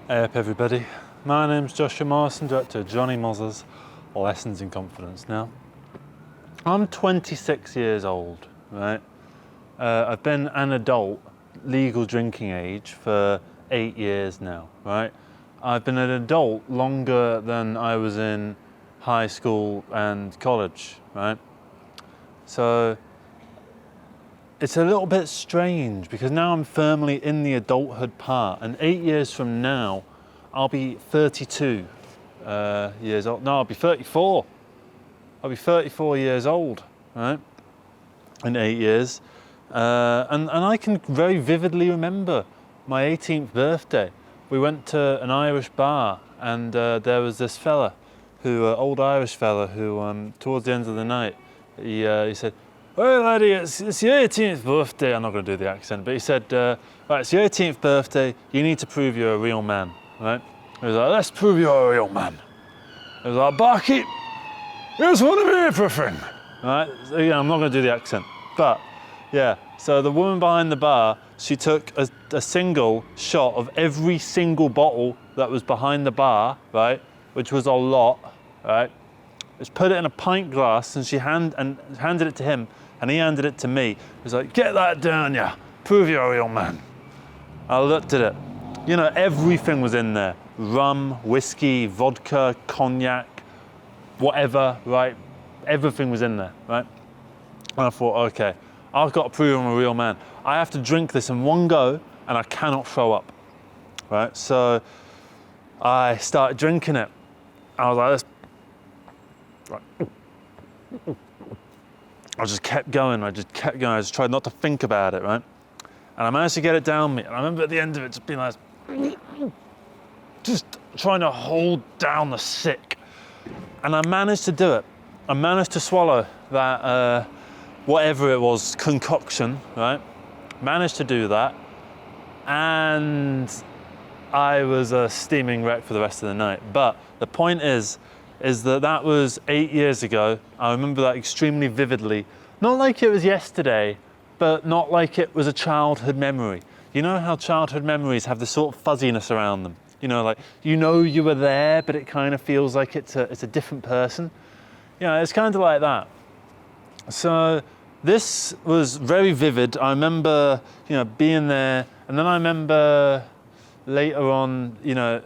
Hey up everybody, my name's Joshua Morrison, director of Jonny Mozza's Lessons in Confidence. Now, I'm 26 years old, right? I've been an adult, legal drinking age, for 8 years now, right? I've been an adult longer than I was in high school and college, right? So, it's a little bit strange because now I'm firmly in the adulthood part, and 8 years from now, I'll be 32 years old. No, I'll be 34. I'll be 34 years old, right? In 8 years. And I can very vividly remember my 18th birthday. We went to an Irish bar, and there was this fella, old Irish fella, who towards the end of the night, he said, "Well, laddie, it's your 18th birthday." I'm not going to do the accent, but he said, "Right, it's your 18th birthday. You need to prove you're a real man, right?" He was like, "Let's prove you're a real man." I was like, "Barkeep, here's one of everything." Right? So, yeah, I'm not going to do the accent, but yeah. So the woman behind the bar, she took a single shot of every single bottle that was behind the bar, right? Which was a lot, right? Just put it in a pint glass, and she handed it to him, and he handed it to me. He was like, "Get that down, yeah. Prove you're a real man." I looked at it. You know, everything was in there. Rum, whiskey, vodka, cognac, whatever, right? Everything was in there, right? And I thought, okay, I've got to prove I'm a real man. I have to drink this in one go, and I cannot throw up, right? So I started drinking it. I was like, right. I just kept going. I just tried not to think about it, right? And I managed to get it down me. And I remember at the end of it just being like, just trying to hold down the sick. And I managed to do it. I managed to swallow that, whatever it was, concoction, right? Managed to do that. And I was a steaming wreck for the rest of the night. But the point is that was 8 years ago. I remember that extremely vividly. Not like it was yesterday, but not like it was a childhood memory. You know how childhood memories have this sort of fuzziness around them? You know, like, you know you were there, but it kind of feels like it's a different person. You know, it's kind of like that. So this was very vivid. I remember, you know, being there, and then I remember later on, you know,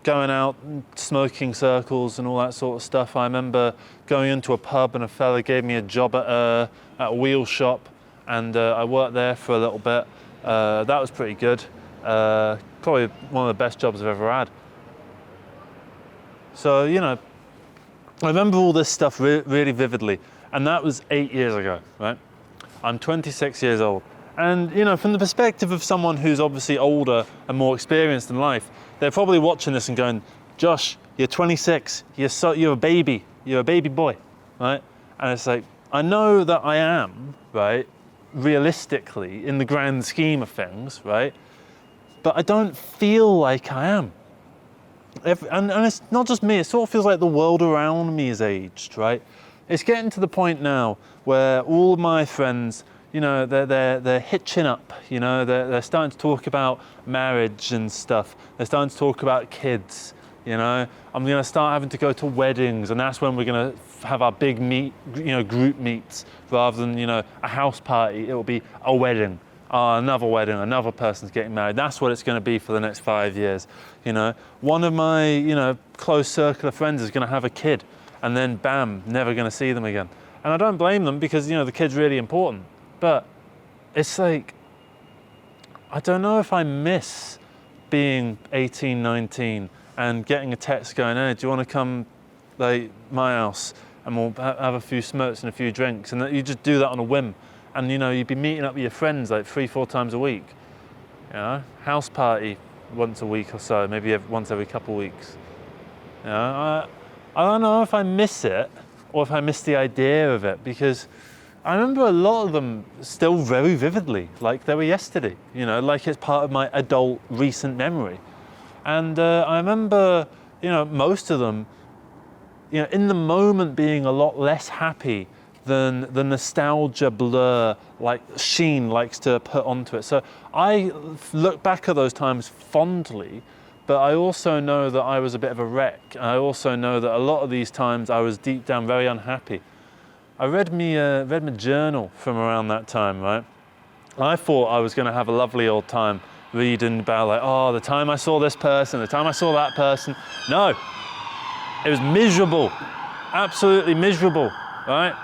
going out and smoking circles and all that sort of stuff. I remember going into a pub, and a fella gave me a job at a wheel shop, and I worked there for a little bit. That was pretty good. Probably one of the best jobs I've ever had. So, you know, I remember all this stuff really vividly, and that was 8 years ago, right? I'm 26 years old. And, you know, from the perspective of someone who's obviously older and more experienced in life, they're probably watching this and going, "Josh, you're 26, you're a baby boy," right? And it's like, I know that I am, right, realistically, in the grand scheme of things, right? But I don't feel like I am. And it's not just me, it sort of feels like the world around me is aged, right? It's getting to the point now where all of my friends, you know, they're hitching up, you know, they're starting to talk about marriage and stuff. They're starting to talk about kids, you know. I'm going to start having to go to weddings, and that's when we're going to have our big group meets, rather than, you know, a house party. It will be a wedding. Another wedding, another person's getting married. That's what it's going to be for the next 5 years, you know. One of my, you know, close circle of friends is going to have a kid, and then bam, never going to see them again. And I don't blame them, because, you know, the kid's really important. But it's like, I don't know if I miss being 18, 19 and getting a text going, "Hey, do you want to come, like, my house, and we'll have a few smokes and a few drinks?" And that you just do that on a whim. And, you know, you'd be meeting up with your friends like 3-4 times a week. You know, house party once a week or so, maybe once every couple of weeks. You know, I don't know if I miss it or if I miss the idea of it, because I remember a lot of them still very vividly, like they were yesterday, you know, like it's part of my adult recent memory. And I remember, you know, most of them, you know, in the moment being a lot less happy than the nostalgia blur like Sheen likes to put onto it. So I look back at those times fondly, but I also know that I was a bit of a wreck. And I also know that a lot of these times I was deep down very unhappy. I read my journal from around that time, right? I thought I was going to have a lovely old time reading about like, oh, the time I saw this person, the time I saw that person. No, it was miserable, absolutely miserable, right?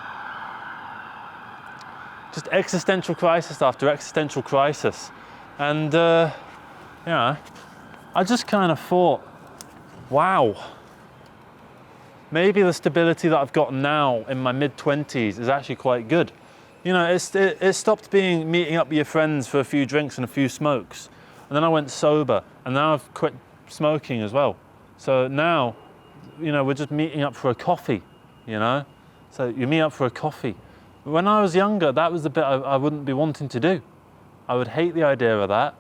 Just existential crisis after existential crisis. And, I just kind of thought, wow, maybe the stability that I've got now in my mid-20s is actually quite good. You know, it stopped being meeting up with your friends for a few drinks and a few smokes. And then I went sober, and now I've quit smoking as well. So now, you know, we're just meeting up for a coffee, you know? So you meet up for a coffee. When I was younger, that was the bit I wouldn't be wanting to do. I would hate the idea of that.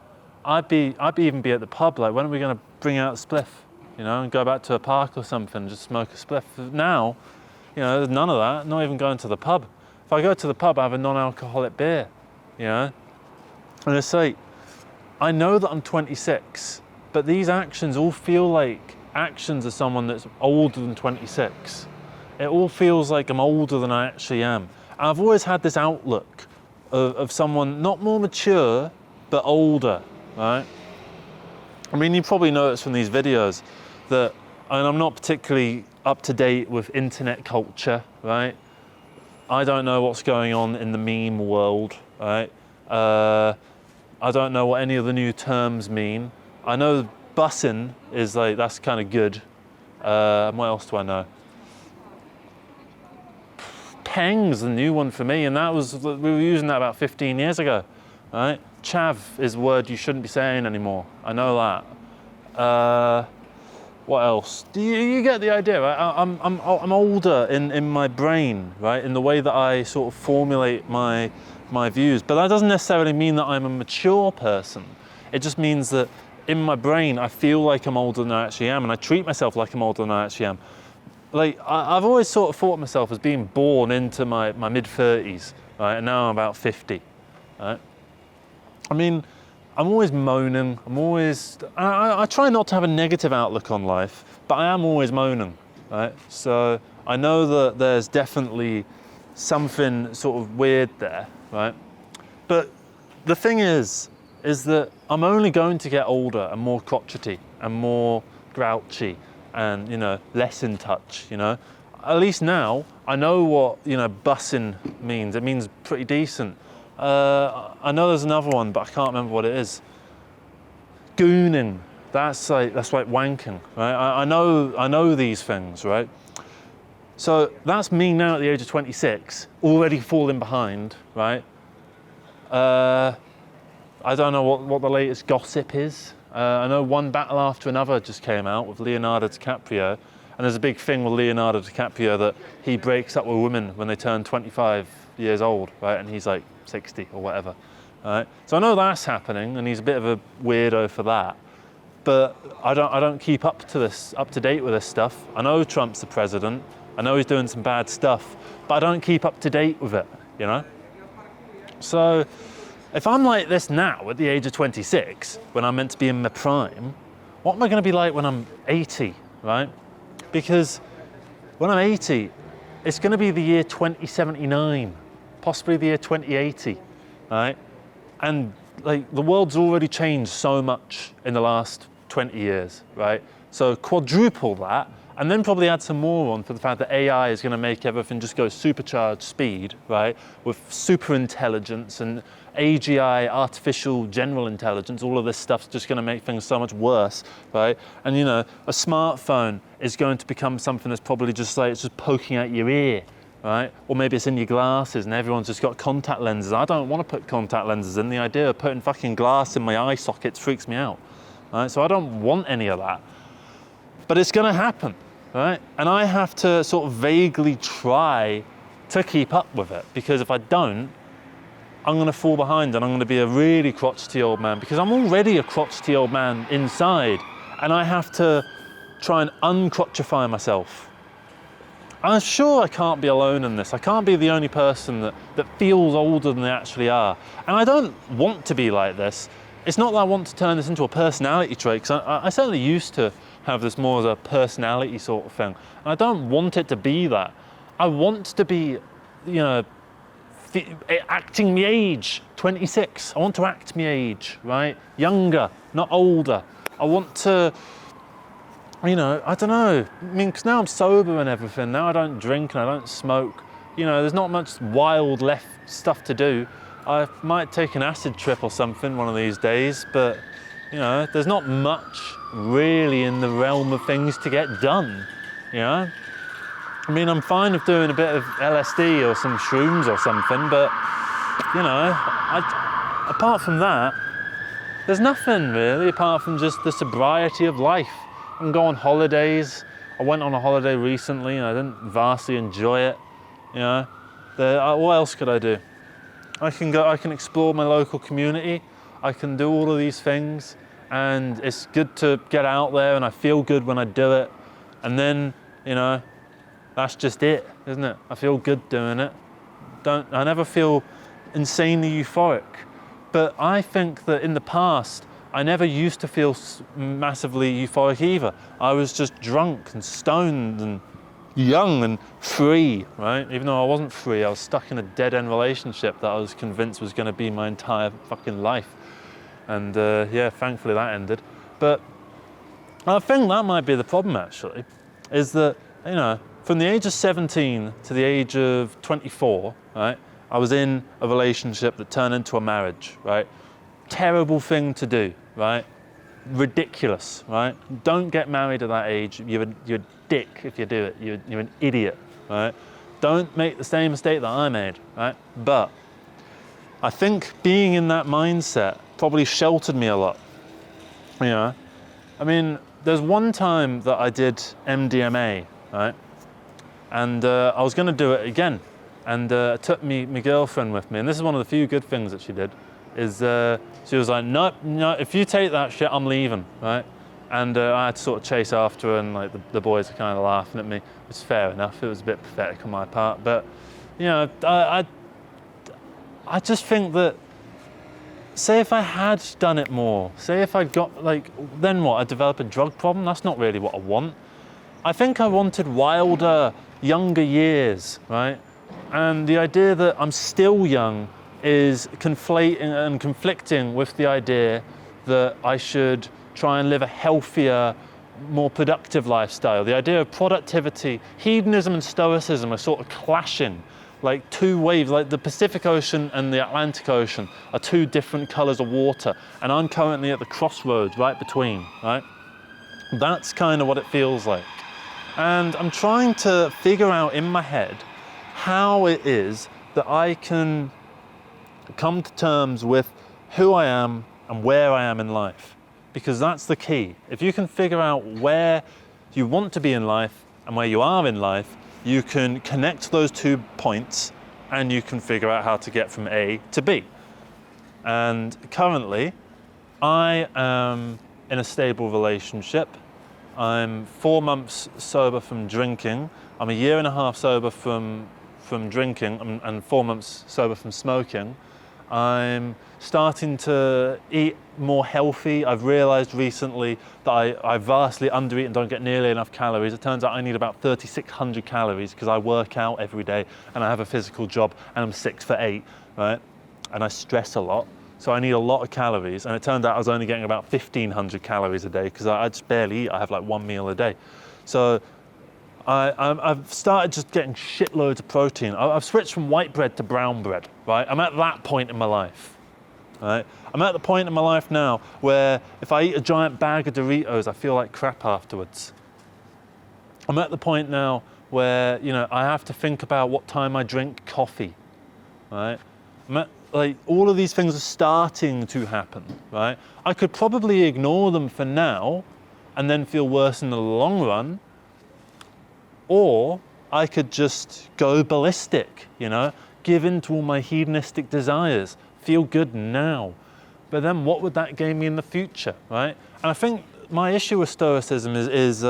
I'd even be at the pub, like, when are we gonna bring out a spliff, you know, and go back to a park or something and just smoke a spliff? Now, you know, there's none of that, not even going to the pub. If I go to the pub, I have a non-alcoholic beer, you know? And it's like, I know that I'm 26, but these actions all feel like actions of someone that's older than 26. It all feels like I'm older than I actually am. And I've always had this outlook of someone not more mature, but older, right? I mean, you probably noticed from these videos that, and I'm not particularly up to date with internet culture, right? I don't know what's going on in the meme world, right? I don't know what any of the new terms mean. I know bussing is like, that's kind of good. What else do I know? Peng's the new one for me, and we were using that about 15 years ago, right? Chav is a word you shouldn't be saying anymore. I know that. What else? Do you get the idea, right? I'm older in my brain, right? In the way that I sort of formulate my views, but that doesn't necessarily mean that I'm a mature person. It just means that in my brain, I feel like I'm older than I actually am, and I treat myself like I'm older than I actually am. Like, I've always sort of thought of myself as being born into my mid-30s, right? And now I'm about 50, right? I mean, I'm always moaning, I try not to have a negative outlook on life, but I am always moaning, right? So I know that there's definitely something sort of weird there, right? But the thing is that I'm only going to get older and more crotchety and more grouchy and, you know, less in touch, you know? At least now, I know what, you know, bussing means. It means pretty decent. I know there's another one, but I can't remember what it is. Gooning, that's like wanking, right? I know these things, right? So that's me now at the age of 26, already falling behind, right? I don't know what the latest gossip is. I know One Battle After Another just came out with Leonardo DiCaprio, and there's a big thing with Leonardo DiCaprio that he breaks up with women when they turn 25 years old, right? And he's like 60 or whatever, right? So I know that's happening, and he's a bit of a weirdo for that. But I don't keep up to date with this stuff. I know Trump's the president. I know he's doing some bad stuff, but I don't keep up to date with it, you know? So if I'm like this now at the age of 26, when I'm meant to be in my prime, what am I going to be like when I'm 80, right? Because when I'm 80, it's going to be the year 2079, possibly the year 2080, right? And like, the world's already changed so much in the last 20 years, right? So quadruple that, and then probably add some more on for the fact that AI is going to make everything just go supercharged speed, right? With super intelligence and AGI, artificial general intelligence, all of this stuff's just going to make things so much worse, right? And you know, a smartphone is going to become something that's probably just like, it's just poking out your ear, right? Or maybe it's in your glasses and everyone's just got contact lenses. I don't want to put contact lenses in. The idea of putting fucking glass in my eye sockets freaks me out, right? So I don't want any of that. But it's going to happen, right? And I have to sort of vaguely try to keep up with it, because if I don't, I'm going to fall behind and I'm going to be a really crotchety old man, because I'm already a crotchety old man inside, and I have to try and uncrotchify myself. I'm sure I can't be alone in this. I can't be the only person that feels older than they actually are. And I don't want to be like this, it's not that I want to turn this into a personality trait, because I certainly used to have this more as a personality sort of thing. And I don't want it to be that. I want to be, you know, acting my age, 26. I want to act my age, right? Younger, not older. I want to, you know, I don't know. I mean, because now I'm sober and everything. Now I don't drink and I don't smoke. You know, there's not much wild left stuff to do. I might take an acid trip or something one of these days, but, you know, there's not much really in the realm of things to get done, you know? I mean, I'm fine with doing a bit of LSD or some shrooms or something, but, you know, apart from that, there's nothing really apart from just the sobriety of life. I can go on holidays. I went on a holiday recently and I didn't vastly enjoy it, you know? What else could I do? I can explore my local community. I can do all of these things, and it's good to get out there, and I feel good when I do it. And then, you know, that's just it, isn't it? I feel good doing it. I never feel insanely euphoric. But I think that in the past, I never used to feel massively euphoric either. I was just drunk and stoned and young and free, right? Even though I wasn't free, I was stuck in a dead-end relationship that I was convinced was going to be my entire fucking life. And yeah, thankfully that ended. But I think that might be the problem, actually, is that, you know, from the age of 17 to the age of 24, right, I was in a relationship that turned into a marriage, right? Terrible thing to do, right? Ridiculous, right? Don't get married at that age. You're a dick if you do it. You're an idiot, right? Don't make the same mistake that I made, right? But I think being in that mindset probably sheltered me a lot, you know? I mean, there's one time that I did MDMA, right? And I was going to do it again. And I took my girlfriend with me. And this is one of the few good things that she did, is she was like, no, if you take that shit, I'm leaving, right? And I had to sort of chase after her, and like the boys were kind of laughing at me. It's fair enough. It was a bit pathetic on my part. But, you know, I just think that, say if I had done it more, say if I got, like, then what? I develop a drug problem? That's not really what I want. I think I wanted wilder, younger years, right? And the idea that I'm still young is conflating and conflicting with the idea that I should try and live a healthier, more productive lifestyle. The idea of productivity, hedonism and stoicism are sort of clashing, like two waves, like the Pacific Ocean and the Atlantic Ocean are two different colors of water, and I'm currently at the crossroads right between, right? That's kind of what it feels like. And I'm trying to figure out in my head how it is that I can come to terms with who I am and where I am in life, because that's the key. If you can figure out where you want to be in life and where you are in life, you can connect those 2 points and you can figure out how to get from A to B. And currently, I am in a stable relationship. I'm 4 months sober from drinking. I'm a year and a half sober from drinking and 4 months sober from smoking. I'm starting to eat more healthy. I've realized recently that I vastly undereat and don't get nearly enough calories. It turns out I need about 3,600 calories because I work out every day and I have a physical job and I'm 6'8", right? And I stress a lot. So I need a lot of calories. And it turned out I was only getting about 1,500 calories a day because I just barely eat. I have like 1 meal a day. So I've started just getting shitloads of protein. I've switched from white bread to brown bread, right? I'm at that point in my life, right? I'm at the point in my life now where if I eat a giant bag of Doritos, I feel like crap afterwards. I'm at the point now where, you know, I have to think about what time I drink coffee, right? Like, all of these things are starting to happen, right? I could probably ignore them for now and then feel worse in the long run, or I could just go ballistic, you know, give in to all my hedonistic desires, feel good now. But then what would that gain me in the future, right? And I think my issue with Stoicism is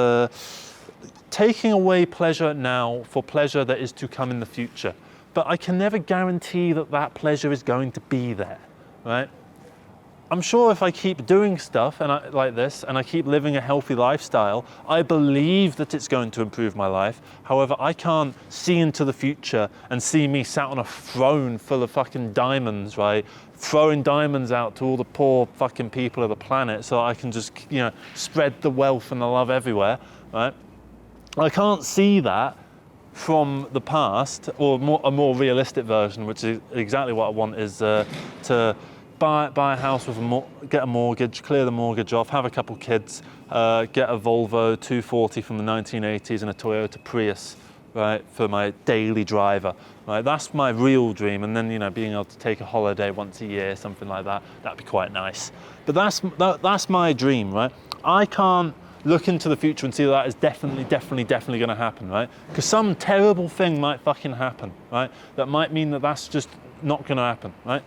taking away pleasure now for pleasure that is to come in the future. But I can never guarantee that that pleasure is going to be there, right? I'm sure if I keep doing stuff like this and I keep living a healthy lifestyle, I believe that it's going to improve my life. However, I can't see into the future and see me sat on a throne full of fucking diamonds, right? Throwing diamonds out to all the poor fucking people of the planet so I can just, spread the wealth and the love everywhere, right? I can't see that from the past, or a more realistic version, which is exactly what I want, is to buy a house with get a mortgage, clear the mortgage off, have a couple kids, get a Volvo 240 from the 1980s and a Toyota Prius, right, for my daily driver. Right, that's my real dream, and then being able to take a holiday once a year, something like that. That'd be quite nice. But that's my dream, right? I can't look into the future and see that is definitely going to happen, right? Because some terrible thing might fucking happen, right? That might mean that that's just not going to happen, right?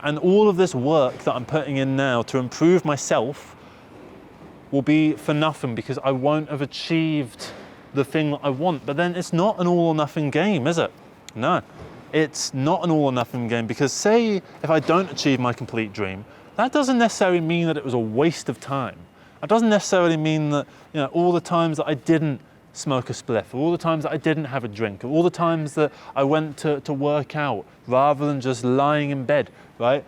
And all of this work that I'm putting in now to improve myself will be for nothing because I won't have achieved the thing that I want. But then it's not an all or nothing game, is it? No, it's not an all or nothing game, because say if I don't achieve my complete dream, that doesn't necessarily mean that it was a waste of time. That doesn't necessarily mean that all the times that I didn't smoke a spliff, or all the times that I didn't have a drink, or all the times that I went to work out rather than just lying in bed, right?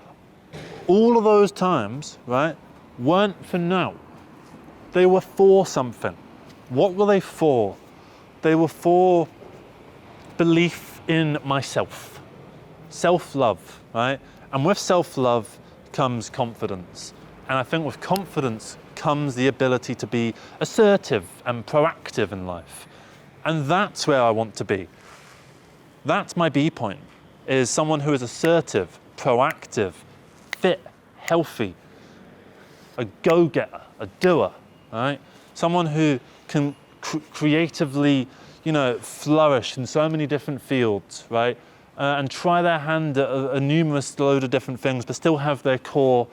All of those times, right, weren't for now. They were for something. What were they for? They were for belief in myself, self-love, right? And with self-love comes confidence. And I think with confidence comes the ability to be assertive and proactive in life. And that's where I want to be. That's my B point, is someone who is assertive, proactive, fit, healthy, a go-getter, a doer, right? Someone who can creatively, flourish in so many different fields, right? And try their hand at a numerous load of different things, but still have their core,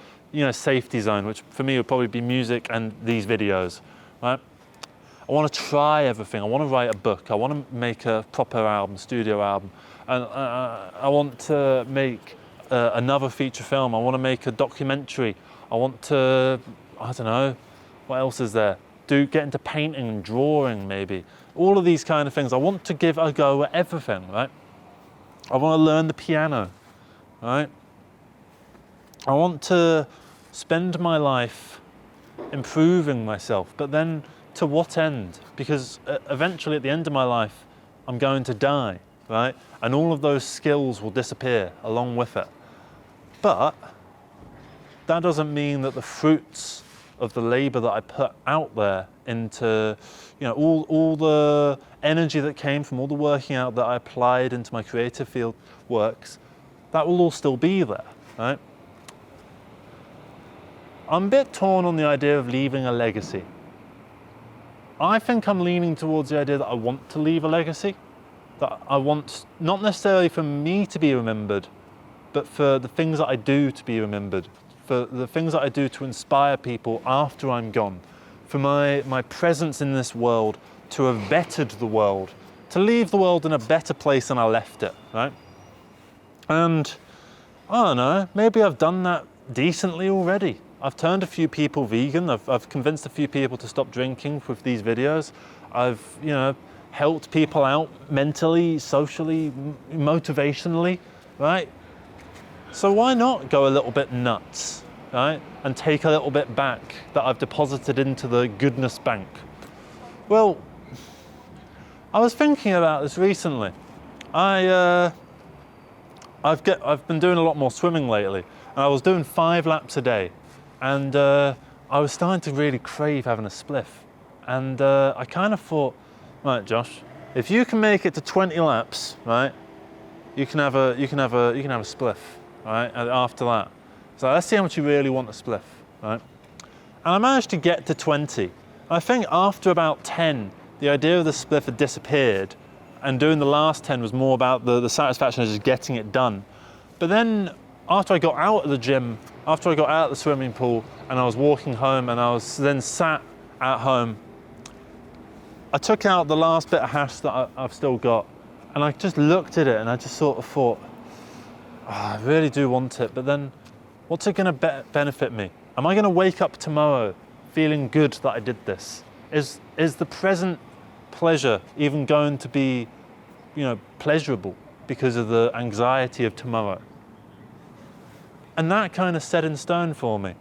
safety zone, which for me would probably be music and these videos, right? I want to try everything. I want to write a book. I want to make a proper album, studio album. And I want to make another feature film. I want to make a documentary. I want to, I don't know, what else is there? Get into painting and drawing, maybe. All of these kind of things. I want to give a go at everything, right? I want to learn the piano, right? I want to spend my life improving myself, but then to what end? Because eventually at the end of my life, I'm going to die, right? And all of those skills will disappear along with it. But that doesn't mean that the fruits of the labor that I put out there into, all the energy that came from all the working out that I applied into my creative field works, that will all still be there, right? I'm a bit torn on the idea of leaving a legacy. I think I'm leaning towards the idea that I want to leave a legacy, that I want not necessarily for me to be remembered, but for the things that I do to be remembered, for the things that I do to inspire people after I'm gone, for my presence in this world to have bettered the world, to leave the world in a better place than I left it, right? And I don't know, maybe I've done that decently already. I've turned a few people vegan. I've convinced a few people to stop drinking with these videos. I've, helped people out mentally, socially, motivationally, right? So why not go a little bit nuts, right? And take a little bit back that I've deposited into the goodness bank. Well, I was thinking about this recently. I've been doing a lot more swimming lately, and I was doing 5 laps a day, and I was starting to really crave having a spliff. And I kind of thought, right, Josh, if you can make it to 20 laps, right, you can have a spliff, right? And after that, so let's see how much you really want a spliff, right? And I managed to get to 20. I think after about 10, the idea of the spliff had disappeared, and doing the last 10 was more about the satisfaction of just getting it done. But then after I got out of the gym, after I got out of the swimming pool, and I was walking home, and I was then sat at home, I took out the last bit of hash that I've still got, and I just looked at it, and I just sort of thought, I really do want it. But then What's it going to benefit me? Am I going to wake up tomorrow feeling good that I did this? Is the present pleasure even going to be, pleasurable because of the anxiety of tomorrow? And that kind of set in stone for me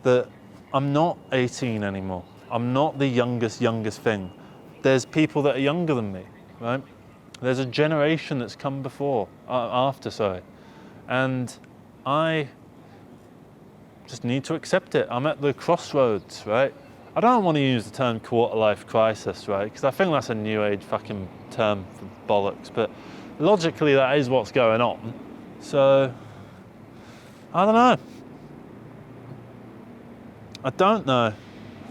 that I'm not 18 anymore. I'm not the youngest thing. There's people that are younger than me, right? There's a generation that's come after, and I just need to accept it. I'm at the crossroads, right? I don't want to use the term quarter-life crisis, right? Because I think that's a new age fucking term for bollocks, but logically that is what's going on. So, I don't know. I don't know.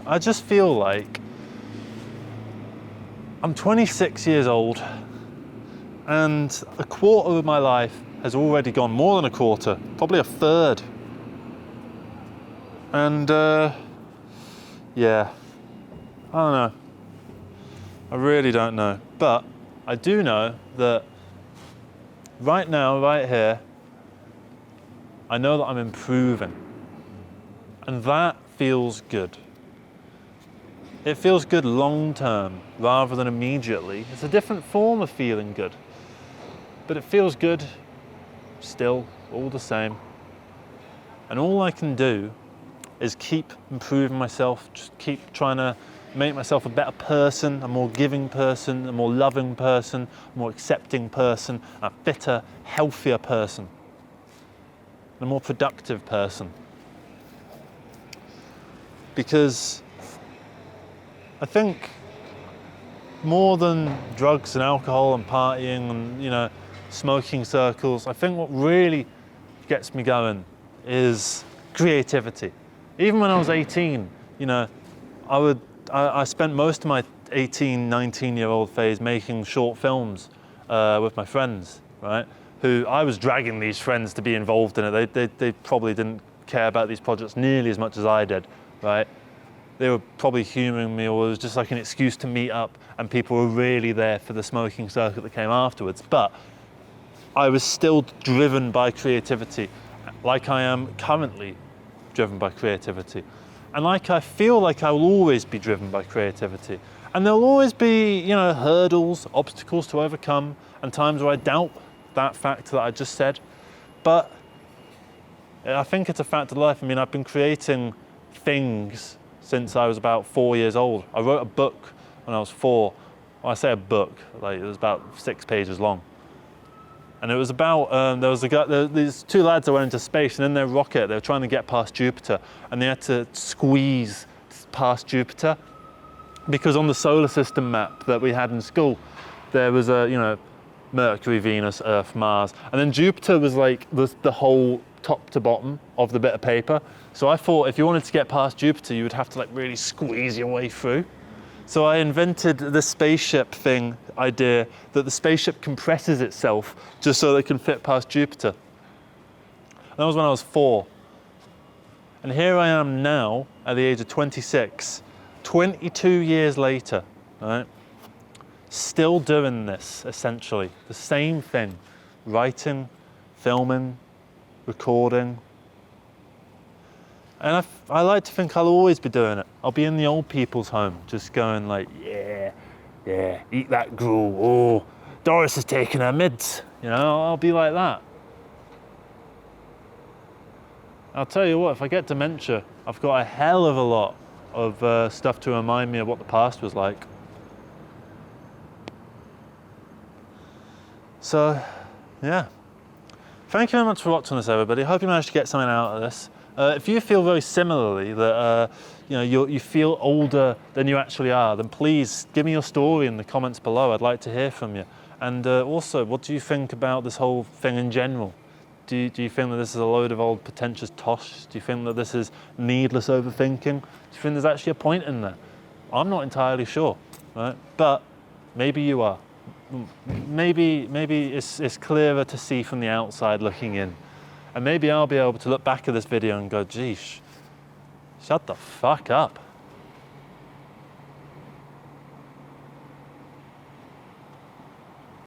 I just feel like I'm 26 years old and a quarter of my life has already gone, more than a quarter, probably a third. And yeah, I don't know. I really don't know. But I do know that right now, right here, I know that I'm improving. And that feels good. It feels good long term rather than immediately. It's a different form of feeling good. But it feels good still, all the same. And all I can do is keep improving myself, just keep trying to make myself a better person, a more giving person, a more loving person, a more accepting person, a fitter, healthier person, a more productive person. Because I think more than drugs and alcohol and partying and, smoking circles, I think what really gets me going is creativity. Even when I was 18, I spent most of my 18, 19-year-old phase making short films with my friends, right? Who I was dragging these friends to be involved in it. They probably didn't care about these projects nearly as much as I did, right? They were probably humouring me, or it was just like an excuse to meet up, and people were really there for the smoking circuit that came afterwards. But I was still driven by creativity, like I am currently driven by creativity. And like I feel like I will always be driven by creativity. And there'll always be, hurdles, obstacles to overcome, and times where I doubt that fact that I just said. But I think it's a fact of life. I mean, I've been creating things since I was about 4 years old. I wrote a book when I was 4. Well, I say a book, like it was about 6 pages long. And it was about, these 2 lads that went into space, and in their rocket, they were trying to get past Jupiter, and they had to squeeze past Jupiter, because on the solar system map that we had in school, there was Mercury, Venus, Earth, Mars, and then Jupiter was like the whole top to bottom of the bit of paper. So I thought if you wanted to get past Jupiter, you would have to really squeeze your way through. So I invented the spaceship idea that the spaceship compresses itself just so that it can fit past Jupiter. And that was when I was 4. And here I am now at the age of 26, 22 years later, right? Still doing this, essentially, the same thing, writing, filming, recording. And I like to think I'll always be doing it. I'll be in the old people's home, just going yeah, eat that gruel. Oh, Doris is taking her mids. I'll be like that. I'll tell you what, if I get dementia, I've got a hell of a lot of stuff to remind me of what the past was like. So, yeah. Thank you very much for watching this, everybody. I hope you managed to get something out of this. If you feel very similarly that you feel older than you actually are, then please give me your story in the comments below. I'd like to hear from you. And also, what do you think about this whole thing in general? Do you think that this is a load of old pretentious tosh? Do you think that this is needless overthinking? Do you think there's actually a point in there? I'm not entirely sure, right? But maybe you are. Maybe it's clearer to see from the outside looking in. And maybe I'll be able to look back at this video and go, geesh, shut the fuck up.